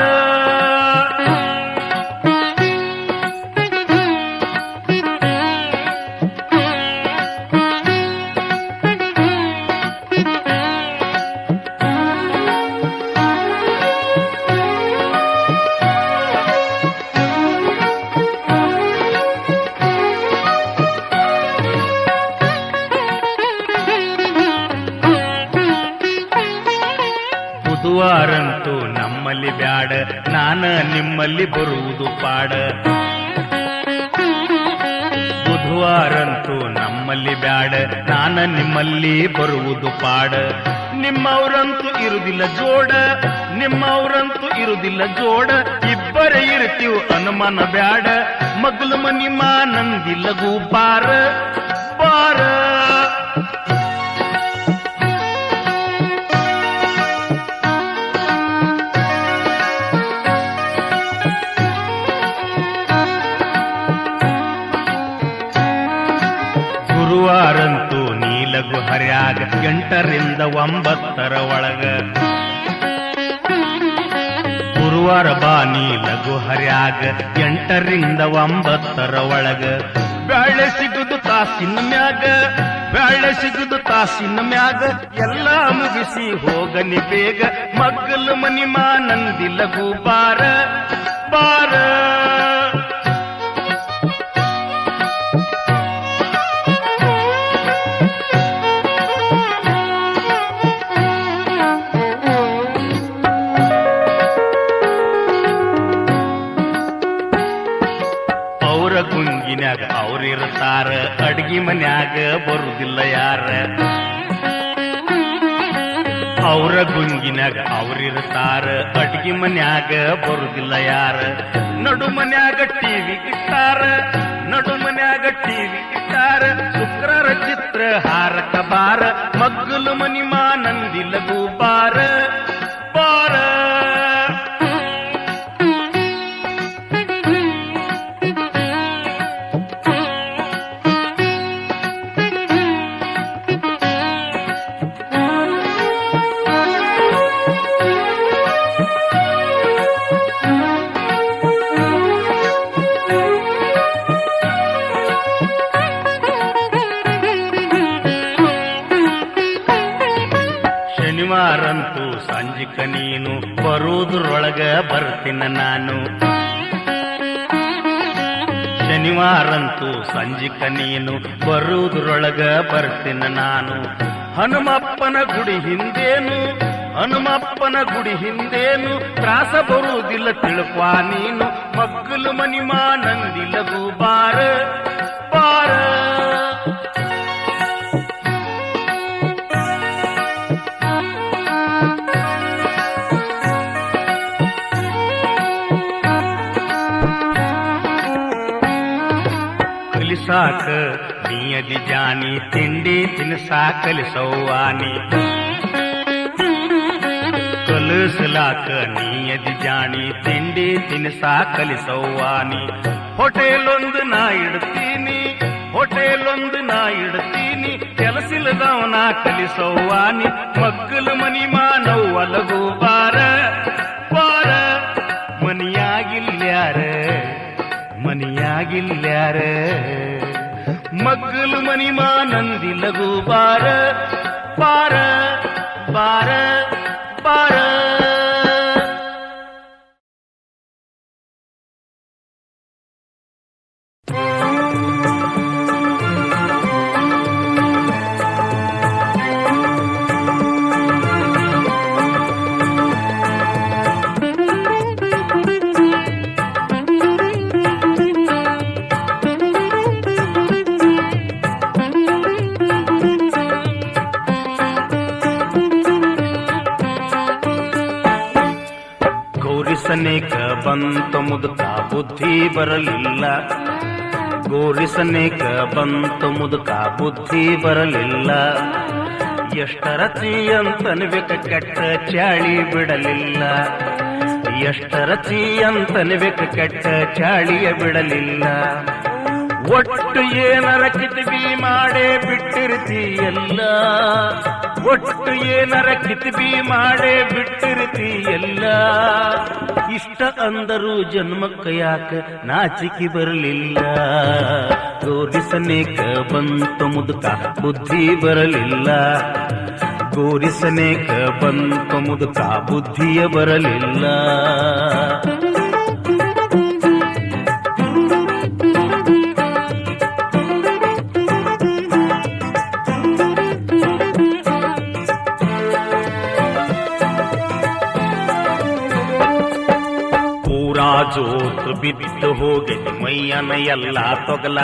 ಬುಧವಾರಂತೂ ನಮ್ಮಲ್ಲಿ ಬ್ಯಾಡ ನಾನ ನಿಮ್ಮಲ್ಲಿ ಬರುವುದು ಪಾಡ ಬುಧವಾರಂತೂ ನಮ್ಮಲ್ಲಿ ಬ್ಯಾಡ ನಾನ ನಿಮ್ಮಲ್ಲಿ ಬರುವುದು ಪಾಡ ನಿಮ್ಮವ್ರಂತೂ ಇರುವುದಿಲ್ಲ ಜೋಡ ನಿಮ್ಮವ್ರಂತೂ ಇರುವುದಿಲ್ಲ ಜೋಡ ಇಬ್ಬರೇ ಇರ್ತೀವ್ ಅನುಮಾನ ಬ್ಯಾಡ ಮಗ್ಲು ಮನಿಮಾನಂದಿ ಲಘು ಬಾರ ಬಾರ ಗುರುವಾರಂತೂ ನೀಲಗು ಹರ್ಯಾಗ 8 ರಿಂದ 9 ಒಳಗ ಗುರುವಾರ ಬಾ ನೀಲಗು ಹರ್ಯಾಗ 8 ರಿಂದ 9 ಒಳಗ ಬ್ಯಾಳೆ ಸಿಗುದು ತಾಸಿನ ಮ್ಯಾಗ ಬ್ಯಾಳೆ ಸಿಗುದು ತಾಸಿನ ಮ್ಯಾಗ ಎಲ್ಲ ಮುಗಿಸಿ ಹೋಗನಿ ಬೇಗ ಮಗ್ಗಲು ಮನಿಮಾನಂದಿ ಲಘು ಬಾರ ಬಾರ ಗುಂಗಿನ್ಯಾಗ ಅವ್ರಿರ್ತಾರ ಅಡ್ಗಿ ಮನ್ಯಾಗ ಬರುದಿಲ್ಲ ಯಾರ ಅವ್ರ ಗುಂಗಿನಾಗ ಅವ್ರಿರ್ತಾರ, ಅಡ್ಗಿ ಮನ್ಯಾಗ ಬರುದಿಲ್ಲ ಯಾರ. ನಡು ಮನ್ಯಾಗ ಟಿವಿ ಇಟ್ಟಾರ, ನಡು ಮನ್ಯಾಗ ಟಿವಿ ಇಟ್ಟಾರ. ಶುಕ್ರರ ಚಿತ್ರ ಹಾರಕ ಬಾರ, ಮಗ್ಗಲು ಮನಿ ಮಾನಂದಿ ಲಘು ಬಾರ ಬಾರ. ಶನಿವಾರಂತೂ ಸಂಜಿಕ ನೀನು ಬರುವುದ್ರೊಳಗ ಬರ್ತೀನ ನಾನು. ಶನಿವಾರಂತೂ ಸಂಜಿಕ ನೀನು ಬರುವುದ್ರೊಳಗ ಬರ್ತೀನ ನಾನು. ಹನುಮಪ್ಪನ ಗುಡಿ ಹಿಂದೇನು, ಹನುಮಪ್ಪನ ಗುಡಿ ಹಿಂದೇನು, ತ್ರಾಸ ಬರುವುದಿಲ್ಲ ತಿಳ್ಕವಾ ನೀನು. ಮಗ್ಗಲು ಮನಿ ಮಾನಂದಿ ಲಘು ಬಾರ ಬಾರ. ಕಲಿಸಾಕ ನೀಯದಿ ಜಾನಿ, ತಿಂಡಿ ತಿನ್ಸಾ ಕಲಿಸವ್ವಾನಿ. ಕಲಿಸಲಾಕ ನೀಯದಿ ಜಾನಿ, ತಿಂಡಿ ತಿನ್ಸಾ ಕಲಿಸವ್ವಾನಿ. ಹೋಟೆಲೊಂದು ನಾ ಇಡ್ತೀನಿ, ಹೋಟೆಲೊಂದು ನಾ ಇಡ್ತೀನಿ, ಕೆಲಸಿಲ್ಲದವನ ಕಲಿಸವ್ವಾನಿ. ಮಗ್ಗಲು ಮನಿ ಮಾನವ್ವ ಲಘು ಬಾರ ಬಾರ. ಮನಿಯಾಗಿಲ್ಯಾರ ಮನಿಯಾಗಿಲ್ಯಾರ, ಮಗ್ಗಲು ಮನಿ ಮಾನಂದಿ ಲಘು ಬಾರ ಬಾರ ಬಾರ ಬಾರ. ಗೋರಿಸನೇಕ ಬಂತ ಮುದುಕ ಬುದ್ಧಿ ಬರಲಿಲ್ಲ, ಗೋರಿಸನೇಕ ಬಂತ ಮುದುಕ ಬುದ್ಧಿ ಬರಲಿಲ್ಲ. ಎಷ್ಟರತಿ ಅಂತನ್ಬೇಕ ಕೆಟ್ಟ ಚಾಳಿ ಬಿಡಲಿಲ್ಲ, ಎಷ್ಟರತಿ ಅಂತನ್ಬೇಕ ಕೆಟ್ಟ ಚಾಳಿಯ ಬಿಡಲಿಲ್ಲ. ಒಟ್ಟು ಏನರ ಕಿತ್ಬಿ ಮಾಡೇ ಬಿಟ್ಟಿರ್ತೀಯಲ್ಲ, ಒಟ್ಟು ಏನರ ಕಿತ್ಬಿ ಮಾಡೇ ಬಿಟ್ಟಿರ್ತೀಯಲ್ಲ. ಇಷ್ಟ ಅಂದರೂ ಜನ್ಮಕ್ಕ ಯಾಕ ನಾಚಿಕೆ ಬರಲಿಲ್ಲ. ಗೋರಿಸನೇಕ ಬಂತು ಮುದುಕ ಬುದ್ಧಿ ಬರಲಿಲ್ಲ, ಗೋರಿಸನೇಕ ಬಂತು ಮುದುಕ ಬುದ್ಧಿಯ ಬರಲಿಲ್ಲ. ಜೋತ್ ಬಿದ್ದು ಹೋಗಿದೆ ಮೈಯನ ಎಲ್ಲ ತೊಗಲ,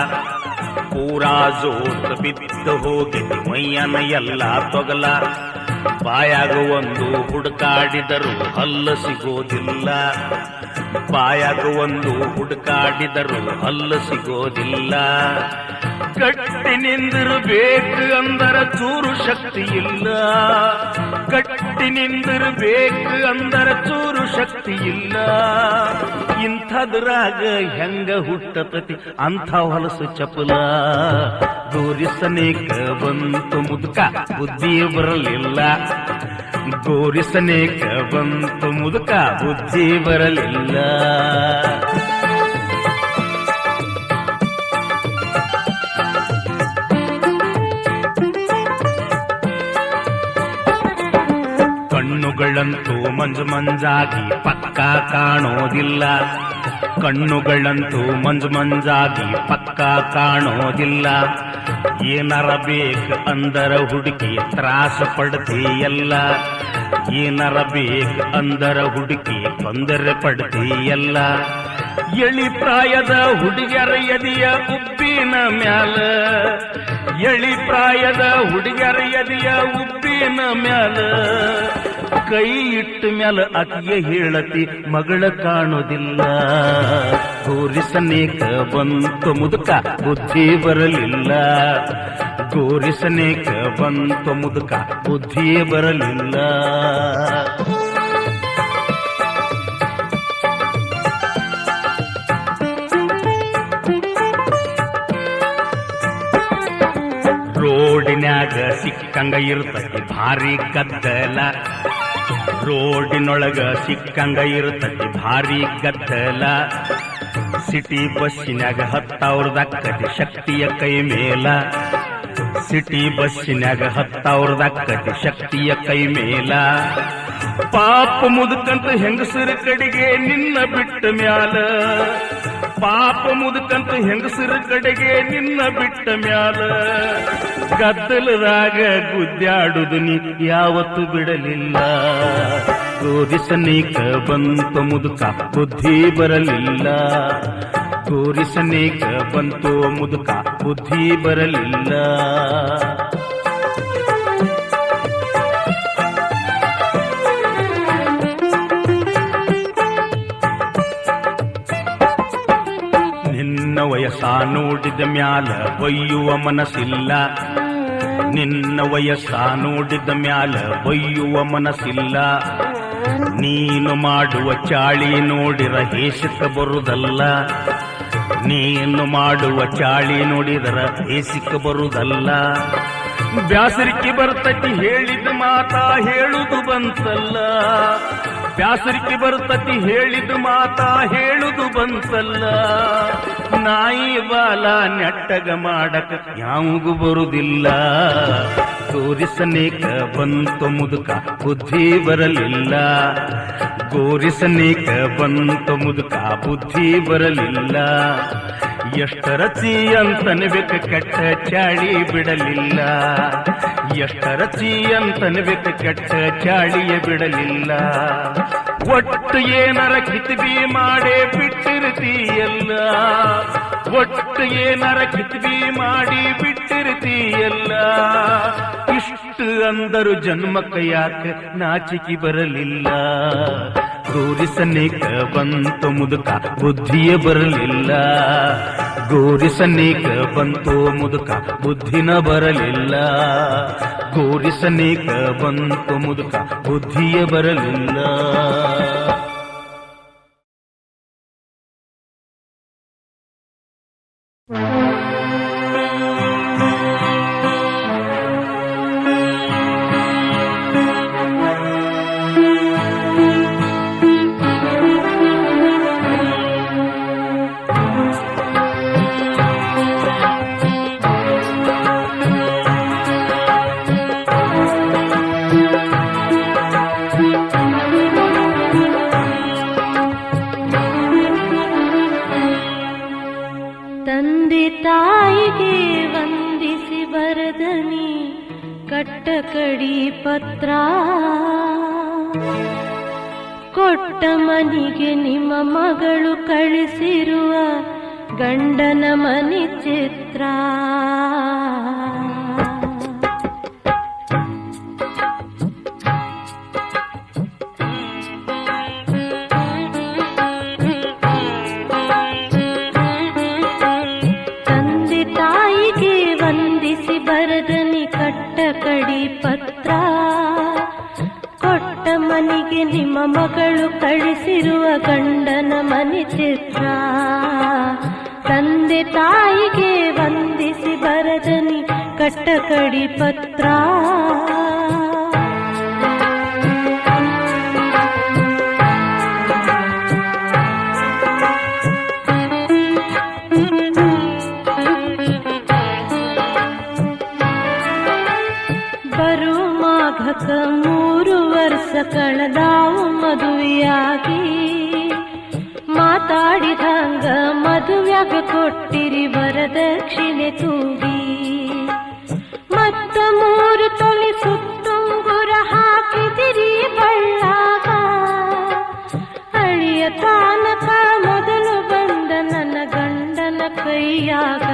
ಪೂರಾ ಜೋತ್ ಬಿದ್ದು ಹೋಗಿದೆ ಮೈಯನ ಎಲ್ಲ ತೊಗಲ. ಬಾಯಾಗ ಒಂದು ಹುಡುಕಾಡಿದರು ಹಲ್ಲು ಸಿಗೋದಿಲ್ಲ, ಬಾಯಾಗ ಒಂದು ಹುಡುಕಾಡಿದರು ಹಲ್ಲು ಸಿಗೋದಿಲ್ಲ. ಗಟ್ಟಿ ನಿಂದಿರಬೇಕು ಅಂದರ ಚೂರು ಶಕ್ತಿ ಇಲ್ಲ, ಗಟ್ಟಿ ನಿಂದಿರಬೇಕು ಅಂದರ ಚೂರು ಶಕ್ತಿ ಇಲ್ಲ. ಇಂಥದ್ರಾಗ ಹೆಂಗ ಹುಟ್ಟತತಿ ಅಂಥ ಹೊಲಸು ಚಪಲ. ಗೋರಿಸನೇಕ ಬಂತು ಮುದುಕ ಬುದ್ಧಿ ಬರಲಿಲ್ಲ, ಗೋರಿಸನೇಕ ಬಂತು ಮುದುಕ ಬುದ್ಧಿ ಬರಲಿಲ್ಲ. ಕಣ್ಣುಗಳಂತೂ ಮಂಜು ಮಂಜಾಗಿ ಪಕ್ಕ ಕಾಣೋದಿಲ್ಲ, ಕಣ್ಣುಗಳಂತೂ ಮಂಜು ಮಂಜಾಗಿ ಪಕ್ಕ ಕಾಣೋದಿಲ್ಲ. ಏನರ ಬೇಕ ಅಂದರ ಹುಡುಕಿ ತ್ರಾಸ ಪಡ್ತೀಯಲ್ಲ, ಏನರ ಬೇಕ ಅಂದರ ಹುಡುಕಿ ತೊಂದರೆ ಪಡ್ತೀಯಲ್ಲ. ಎಳಿ ಪ್ರಾಯದ ಹುಡುಗಿಯರ ಎದೆಯ ಉಬ್ಬಿ ಉಪ್ಪಿನ ಮ್ಯಾಲ ಎಳಿ ಪ್ರಾಯದ ಹುಡುಗರ ಎದೆಯ ಉಪ್ಪಿನ ಮ್ಯಾಲ ಕೈ ಇಟ್ಟ ಮ್ಯಾಲ ಅತಿಯ ಹೇಳತಿ ಮಗಳ ಕಾಣೋದಿಲ್ಲ ಗೋರಿಸನೇಕ ಬಂತು ಮುದುಕ ಬುದ್ಧಿ ಬರಲಿಲ್ಲ ಗೋರಿಸನೇಕ ಬಂತು ಮುದುಕ ಬುದ್ಧಿ ಬರಲಿಲ್ಲ ರೋಡಿನ್ಯಾಗ ಸಿಕ್ಕಂಗ ಇರ್ತತಿ ಭಾರಿ ಗದ್ದಲ ರೋಡಿನೊಳಗ ಸಿಕ್ಕಂಗ ಇರ್ತತಿ ಭಾರಿ ಗದ್ದಲ ಸಿಟಿ ಬಸ್ಸಿನ್ಯಾಗ ಹತ್ತವ್ರದಕ್ಕತಿ ಶಕ್ತಿಯ ಕೈ ಮೇಲ ಸಿಟಿ ಬಸ್ಸಿನ್ಯಾಗ ಹತ್ತವ್ರದಕ್ಕತಿ ಶಕ್ತಿಯ ಕೈ ಮೇಲ ಪಾಪ ಮುದುಕಂತ ಹೆಂಗಸರ ಕಡೆಗೆ ನಿನ್ನ ಬಿಟ್ಟ ಮ್ಯಾಲ ಪಾಪ ಮುದುಕಂತ ಹೆಂಗಸರ ಕಡೆಗೆ ನಿನ್ನ ಬಿಟ್ಟ ಮ್ಯಾಲ ಗದ್ದಲದಾಗ ಗುದ್ದಾಡುದು ನೀ ಯಾವತ್ತು ಬಿಡಲಿಲ್ಲ ಗೋರಿಸನೇಕ ಬಂತು ಮುದುಕ ಬುದ್ಧಿ ಬರಲಿಲ್ಲ ಗೋರಿಸನೇಕ ಬಂತು ಮುದುಕ ಬುದ್ಧಿ ಬರಲಿಲ್ಲ ನಿನ್ನ ವಯಸ್ಸ ನೋಡಿದ ಮ್ಯಾಲ ಬಯ್ಯುವ ಮನಸ್ಸಿಲ್ಲ ನಿನ್ನ ವಯಸ್ಸ ನೋಡಿದ ಮ್ಯಾಲ ಬಯ್ಯುವ ಮನಸ್ಸಿಲ್ಲ ನೀನು ಮಾಡುವ ಚಾಳಿ ನೋಡಿರ ಹೇಸಿಕ ಬರುವುದಲ್ಲ ನೀನು ಮಾಡುವ ಚಾಳಿ ನೋಡಿದರ ಹೇಸಿಕ ಬರುವುದಲ್ಲ ಬ್ಯಾಸರಿಕೆ ಬರ್ತತಿ ಹೇಳಿದ ಮಾತಾ ಹೇಳುದು ಬಂತಲ್ಲ ಬ್ಯಾಸರಿಕೆ ಬರ್ತತಿ ಹೇಳಿದ ಮಾತಾ ಹೇಳುದು ಬಂತಲ್ಲ ನಾಯಿ ಬಾಲ ನೆಟ್ಟಗ ಮಾಡಕ ಯಾವಗೂ ಬರುದಿಲ್ಲ ಗೋರಿಸನೇಕ ಬಂತು ಮುದುಕ ಬುದ್ಧಿ ಬರಲಿಲ್ಲ ಗೋರಿಸನೇಕ ಬಂತು ಮುದುಕ ಬುದ್ಧಿ ಬರಲಿಲ್ಲ ಎಷ್ಟರಚಿ ಅಂತನ್ಬೇಕ ಕೆಟ್ಟ ಚಾಳಿ ಬಿಡಲಿಲ್ಲ ಎಷ್ಟರಚಿ ಅಂತನ್ಬೇಕ ಕೆಟ್ಟ ಚಾಳಿಯ ಬಿಡಲಿಲ್ಲ ಒಟ್ಟು ಏನರ ಕಿತ್ಬಿ ಮಾಡೇ ಬಿಟ್ಟಿರ್ತೀಯಲ್ಲ ಒಟ್ಟು ಏನರ ಕಿತ್ಬಿ ಮಾಡಿ ಬಿಟ್ಟಿರ್ತೀಯಲ್ಲ ಇಷ್ಟು ಅಂದರು ಜನ್ಮಕ್ಕ ಯಾಕೆ ನಾಚಿಕೆ ಬರಲಿಲ್ಲ ಗೋರಿಸನೇಕ ಬಂತು ಮುದುಕ ಬುದ್ಧಿಯೇ ಬರಲಿಲ್ಲ ಗೋರಿಸನೇಕ ಬಂತು ಮುದುಕ ಬುದ್ಧಿನ ಬರಲಿಲ್ಲ ಗೋರಿಸನೇಕ ಬಂತು ಮುದುಕ ಬುದ್ಧಿಯೇ ಬರಲಿಲ್ಲ ಕಟ್ಟಕಡಿ ಪತ್ರ ಕೊಟ್ಟ ಮನಿಗೆ ನಿಮ್ಮ ಮಗಳು ಕಳಿಸಿರುವ ಗಂಡನ ಮನಿ ಚಿತ್ರ ತಂದೆ ತಾಯಿಗೆ ವಂದಿಸಿ ಬರದನಿ ಕಟ್ಟಕಡಿ ಪತ್ರ ಕೊಟ್ಟ ಮನಿಗೆ ನಿಮ್ಮ ಮಗಳು ಕಳಿಸಿರುವ ಗಂಡನ ಮನಿ ಚಿತ್ರ ತಂದೆ ತಾಯಿಗೆ ವಂದಿಸಿ ಬರದನಿ ಕಟ್ಟಕಡಿ ಪತ್ರ ಮಾಘಕ 3 ವರ್ಷ ಕಳೆದಾವು ಮದುವೆಯಾಗಿ ಮಾತಾಡಿದಂಗ ಮದುವೆಯಾಗ ಕೊಟ್ಟಿರಿ ವರದಕ್ಷಿಣೆ ತೂಗಿ ಮತ್ತ 3 ತೊಲೆ ಸುತ್ತುಂಗುರ ಹಾಕಿದಿರಿ ಬಳ್ಳಾಗ ಅಳಿಯ ತಾನಕ ಮೊದಲು ಬಂದ ನನ್ನ ಗಂಡನ ಕೈಯಾಗ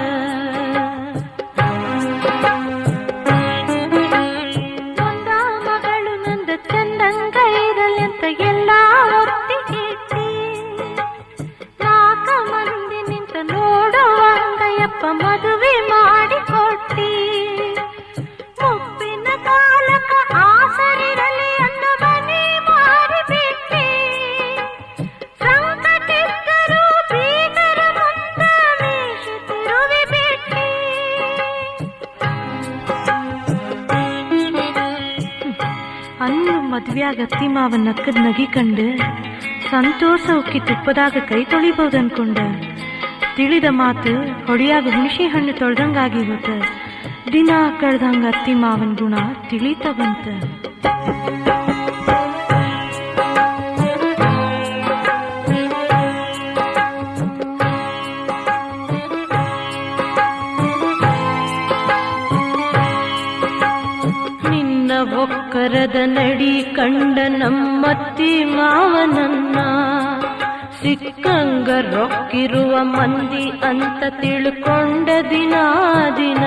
ಮದ್ವ್ಯಾಗ ಅತ್ತಿ ಮಾವ ನಕ್ಕದ್ ನಗಿ ಕಂಡು ಸಂತೋಷ ಉಕ್ಕಿ ತುಪ್ಪದಾಗ ಕೈ ತೊಳಿಬಹುದು ಅನ್ಕೊಂಡ. ತಿಳಿದ ಮಾತು ಹೊಡಿಯಾಗ ಹುಣಸಿ ಹಣ್ಣು ತೊಳ್ದಂಗಾಗಿ ಹೋತ. ದಿನ ಕಳ್ದಂಗ ಅತ್ತಿ ಮಾವನ್ ಗುಣ ತಿಳಿತ ಬಂತ. ಒಕ್ಕರದ ನಡಿ ಕಂಡ ನಮ್ಮತ್ತಿ ಮಾವನನ್ನ ಸಿಕ್ಕಂಗ ರೊಕ್ಕಿರುವ ಮಂದಿ ಅಂತ ತಿಳ್ಕೊಂಡ ದಿನ ದಿನ.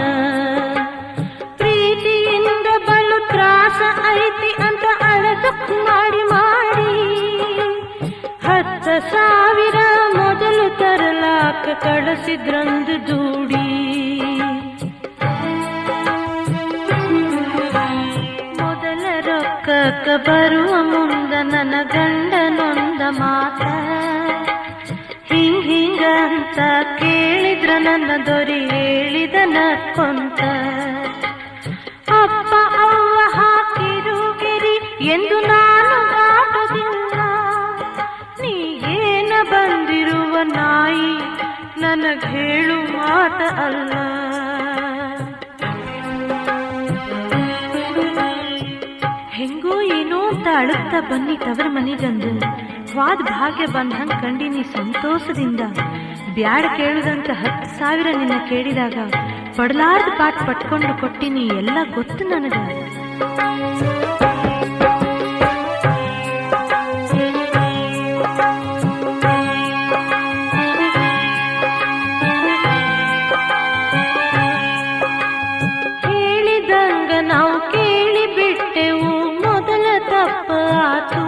ಪ್ರೀತಿಯಿಂದ ಬಲು ತ್ರಾಸ ಐತಿ ಅಂತ ಅಳದುಕ್ ಮಾಡಿ ಮಾಡಿ 10,000 ಮೊದಲು ತರಲಾಕ ಕಳಿಸಿದ್ರಂದು ದೂಡಿ. ಬರುವ ಮುಂದ ನನ್ನ ಗಂಡನೊಂದ ಮಾತ ಹಿಂಗಂತ ಕೇಳಿದ್ರ ನನ್ನ ದೊರೆ ಹೇಳಿದ ನಕ್ಕೊಂತ. ಅಪ್ಪ ಅವ್ವ ಹಾಕಿರು ಗೆರಿ ಎಂದು ನಾನು ದಾಟದಿಲ್ಲ. ನೀ ಏನ ಬಂದಿರುವ ನಾಯಿ ನನಗ್ ಹೇಳು ಮಾತ ಅಲ್ಲ. ಹೆಂಗೋ ಏನೋ ಅಂತ ಅಳುತ್ತಾ ಬನ್ನಿ ತವರ ಮನೆಗಂದು ಸ್ವಾದ ಭಾಗ್ಯ ಬಂದಂಗ್ ಕಂಡಿನಿ ಸಂತೋಷದಿಂದ. ಬ್ಯಾಡ ಕೇಳುದಂತ 10,000 ನಿನ್ನ ಕೇಳಿದಾಗ ಪಡಲಾರ್ದ ಪಾಟ್ ಪಟ್ಕೊಂಡು ಕೊಟ್ಟಿನಿ ಎಲ್ಲ ಗೊತ್ತು ನನಗ. ಹೇಳಿದಂಗ ನಾವು ಕೇಳಿ ಬಿಟ್ಟೆವು ಮೊದಲ ತಪ್ಪ ಆತು.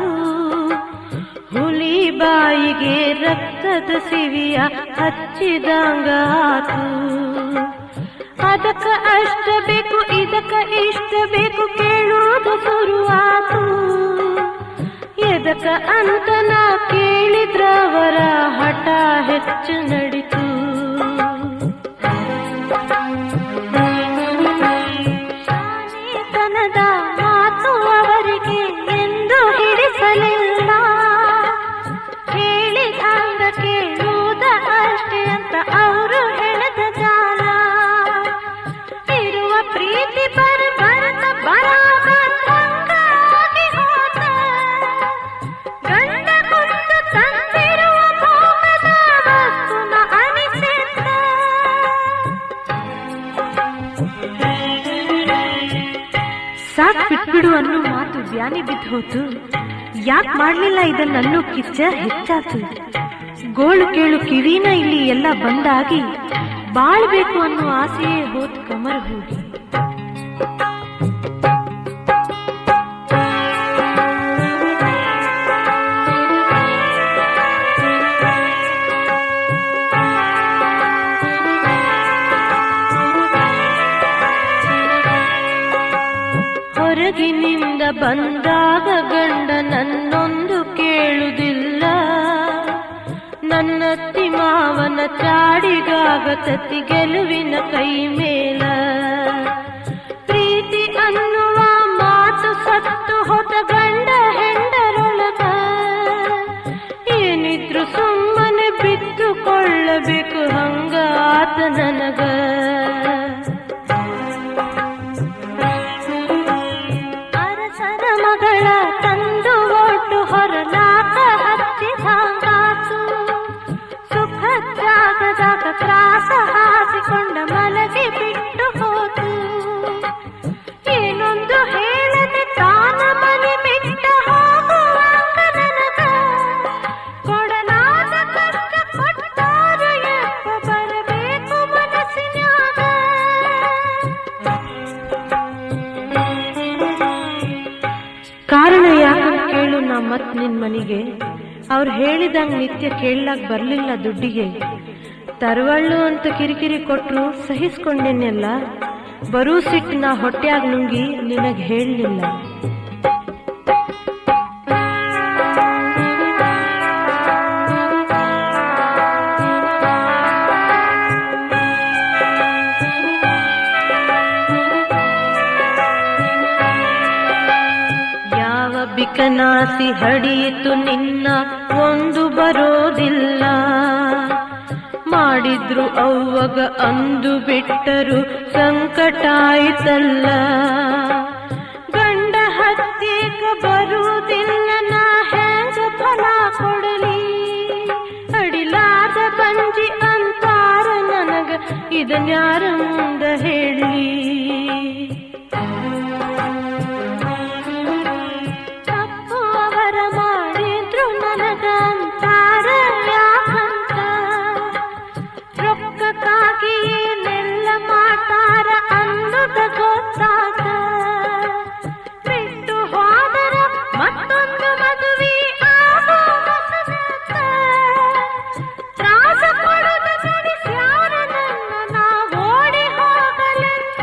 ಹುಲಿ ಬಾಯಿಗೆ ರಕ್ತದ ಸಿವಿಯ ಹಚ್ಚಿದಂಗ ಆತು. ಅದಕ್ಕ ಅಷ್ಟ ಬೇಕು ಇದಕ್ಕ ಇಷ್ಟ ಬೇಕು ಕೇಳುವುದು ಶುರುವಾತು. ಎದಕ್ಕ ಅಂತ ನಾ ಕೇಳಿದ್ರವರ ಹಠ ಹೆಚ್ಚು ನಡಿತು. ಶಾನೆತನದ ಮಾತು ಅವರಿಗೆ ಎಂದು ಹಿಡಿಸಲಿಲ್ಲ. ಹೇಳಿದಂಗ ಕೇಳುವುದ ಅಷ್ಟೇ ಅಂತ ಅವರು ಹೇಳದ ಜಾಲ. ಇರುವ ಪ್ರೀತಿ ಬರಬಾರತ ಬರಾಗಿ ಹೋತ. ಗಂಡ ಕುಂದು ತಂದಿರುವ ಭೋಗದ ವಸ್ತುನ ಅನಿಸಿದ್ದ. ಸಾಕ್ ಬಿಟ್ಬಿಡು ಅನ್ನೋ ಮಾತು ಬ್ಯಾನಿ ಬಿದ್ದು ಹೋತು. ಯಾಕೆ ಮಾಡ್ಲಿಲ್ಲ ಇದನ್ನನ್ನು ಕಿಚ್ಚ ಹೆಚ್ಚಾತು. ಗೋಳು ಕೇಳು ಕಿವಿನ ಇಲ್ಲಿ ಎಲ್ಲ ಬಂದಾಗಿ ಬಾಳ್ಬೇಕು ಅನ್ನೋ ಆಸೆಯೇ ಹೋತ್ ಕಮರ ಹೋಗಿ. ಹೊರಗಿನಿಂದ ಬಂದಾಗ ಗಂಡ ನನ್ನೊಂದು ಕೇಳುವುದಿಲ್ಲ. ನನ್ನತ್ತಿ ಮಾವನ ಚಾಡಿಗಾಗತತಿ ಗೆಲುವಿನ ಕೈ ಮೇಲ. ಪ್ರೀತಿ ಅನ್ನುವ ಮಾತು ಸತ್ತು ಹೋದ ಗಂಡ ಹೆಂಡರೊಳಗ. ಏನಿದ್ರು ಸುಮ್ಮನೆ ಬಿತ್ತುಕೊಳ್ಳಬೇಕು ಹಂಗ ಆತ ನನಗ. ಮಗಳ ತಂದು ಒಟ್ಟು ಹೊರಲಾಕ ಹಚ್ಚಿದಂಗಾತು. ಸುಖ ಜಾಗದಾಗ ತ್ರಾಸ ಹಾಸಿಕೊಂಡ ಮಲಗಿ ಬಿಟ್ಟು ಹೋತು. ಏನೊಂದು ಹೇಳದೆ ತಾನ ಮನೆ ಬಿಟ್ಟ ಹೋಗುವಾಗ ನನಗ ಕೊಡಲಾದ ಕಷ್ಟ ಕೊಟ್ಟಾರು ಎಪ್ಪ ಬರಬೇಕು ಮನಸ್ಸಿನಾಗ. ಕಾರಣ ಯಾಕಂತ ಕೇಳು ನಾ ಮತ್ ನಿನ್ ಮನಿಗೆ. ಅವ್ರು ಹೇಳಿದಂಗ ನಿತ್ಯ ಕೇಳಲಾಕ್ ಬರ್ಲಿಲ್ಲ ದುಡ್ಡಿಗೆ. ತರವಳ್ಳು ಅಂತ ಕಿರಿಕಿರಿ ಕೊಟ್ರು ಸಹಿಸ್ಕೊಂಡೇನೆಲ್ಲ. ಬರೂ ಸಿಟ್ಟು ನಾ ಹೊಟ್ಯಾಗ ನುಂಗಿ ನಿನಗ್ ಹೇಳಲಿಲ್ಲ. ಪಕ್ಕನಾಸಿ ಹಡಿಯಿತು ನಿನ್ನ ಒಂದು ಬರೋದಿಲ್ಲ. ಮಾಡಿದ್ರು ಅವ್ವಗ ಅಂದು ಬಿಟ್ಟರು ಸಂಕಟಾಯಿತಲ್ಲ. ಗಂಡ ಹತ್ಯೆಗ ಬರುವುದಿಲ್ಲ ನಾ ಹೆಂಗ ಫಲ ಕೊಡಲಿ. ಅಡಿಲಾದ ಬಂಜಿ ಅಂತಾರ ನನಗ ಇದನ್ಯಾರ ಮುಂದ ಹೇಳಿ. ತಪ್ಪು ಅವರ ಮಾಡಿದ್ರು ನನಗ ಅಂತಾರ ಯಾಕಂತ. ರೊಕ್ಕಕ್ಕಾಗಿ ಏನೆಲ್ಲ ಮಾಡ್ತಾರ ಅನ್ನೋದ ಗೊತ್ತಾಗ. ಬಿಟ್ಟು ಹೋದರ ಮತ್ತೊಂದು ಮದುವೆ ಆಗೋ ಮಸನತ್ತ. ತ್ರಾಸ ಕೊಡದ ನಡೆಸ್ಯಾರ ನನ್ನ ನಾ ಓಡಿ ಹೋಗಲೆಂತ.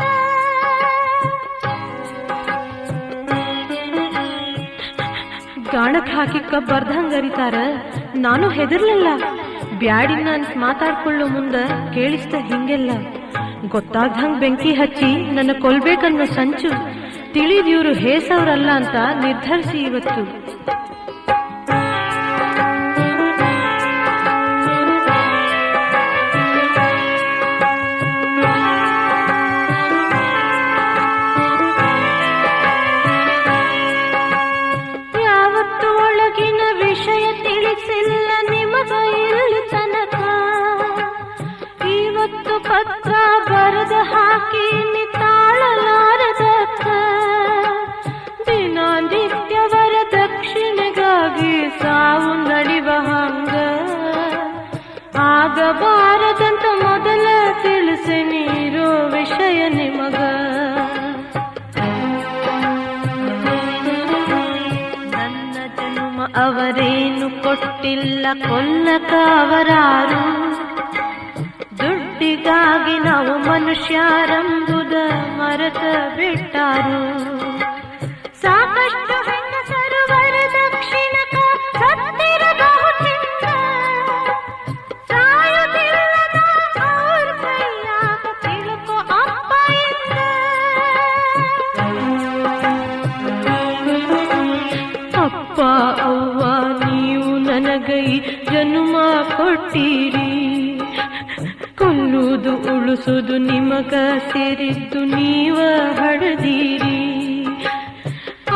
ಗಾಣಕ್ ಹಾಕಿ ಕಬ್ಬರ್ದಂಗರಿತಾರ. ನಾನು ಹೆದರ್ಲಿಲ್ಲ. ಬ್ಯಾಡಿನ ಅಂತ ಮಾತಾಡ್ಕೊಳ್ಳೋ ಮುಂದ ಕೇಳಿಸ್ತ ಹಿಂಗೆಲ್ಲ. ಗೊತ್ತಾಗ್ದಂಗ್ ಬೆಂಕಿ ಹಚ್ಚಿ ನನ್ನ ಕೊಲ್ಬೇಕನ್ನೋ ಸಂಚು ತಿಳಿದಿವ್ರು ಹೇಸವ್ರಲ್ಲ ಅಂತ ನಿರ್ಧರಿಸಿ ಇವತ್ತು. ಯಾವತ್ತು ಒಳಗಿನ ವಿಷಯ ತಿಳಿಸಿಲ್ಲ ನಿಮಗ ಇಲ್ಲಿ ತನಕ. ಇವತ್ತು ಪತ್ರ ಬರೆದು ಹಾಕಿ ತಾಳಲಾರದಕ್ಕ. ದಿನನಿತ್ಯವರ ದಕ್ಷಿಣೆಗಾಗಿ ಸಾವು ನಡಿವ ಹಂಗ. ಆಗಬಾರದಂತ ಮೊದಲ ತಿಳಿಸಿ ನೀರೋ ವಿಷಯ ನಿಮಗ. ನನ್ನ ಜನ್ಮ ಅವರೇನು ಕೊಟ್ಟಿಲ್ಲ ಕೊಲ್ಲಕ ಅವರಾರು. ದುಡ್ಡಿಗಾಗಿ ನಾವು ಮನುಷ್ಯರೆಂಬುದ ಮರೆತ ಬಿಟ್ಟಾರು. ಸಾಕಷ್ಟು ಹೆಂಗಸರು ವರದಕ್ಷಿಣಕ ಸತ್ತಿರಬಹುದಿಲ್ಲ. ಸಾಯುವುದಿಲ್ಲದ ಅವ್ರ ಕೈಯಾಗ ತಿಳ್ಕೊ ಅಪ್ಪ ಇಲ್ಲ. ಅಪ್ಪ ಅವ್ವ ನೀವು ನನಗೈ ಜನ್ಮ ಕೊಟ್ಟಿರಿ. ಕೊಲ್ಲುವುದು ಉಳಿಸುವುದು ನಿಮಗ ಸೇರಿದ್ದು ನೀವ ಹಡದೀರಿ.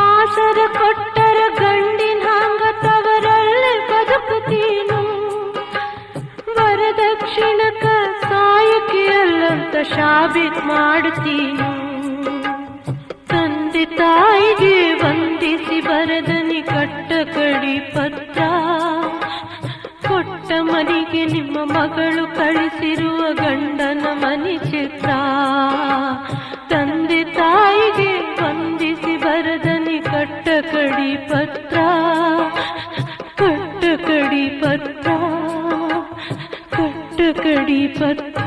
ಆಸರ ಕೊಟ್ಟರ ಗಂಡಿನ ಹಂಗ ತವರಲ್ಲೇ ಬದುಕುತ್ತೀನು. ವರದಕ್ಷಿಣಕ ಸಾಯಕಿ ಅಲ್ಲಂತ ಶಾಬಿತ್ ಮಾಡ್ತೀನು. ತಂದೆ ತಾಯಿಗೆ ವಂದಿಸಿ ಬರದನಿ ಕಟ್ಟ ಕಡಿ ಪತ್ರ. ಕೊಟ್ಟ ಮನೆಗೆ ನಿಮ್ಮ ಮಗಳು ಕಳಿಸಿರುವ ಗಂಡನ ಮನೆ ಚಿತ್ರ. ತಂದೆ ತಾಯಿಗೆ ವಂದಿಸಿ ಬರದನಿ ಕಟ್ಟ ಕಡಿ ಪತ್ರ. ಕಟ್ಟ ಕಡಿ ಪತ್ರ. ಕಟ್ಟ ಕಡಿ ಪತ್ರ.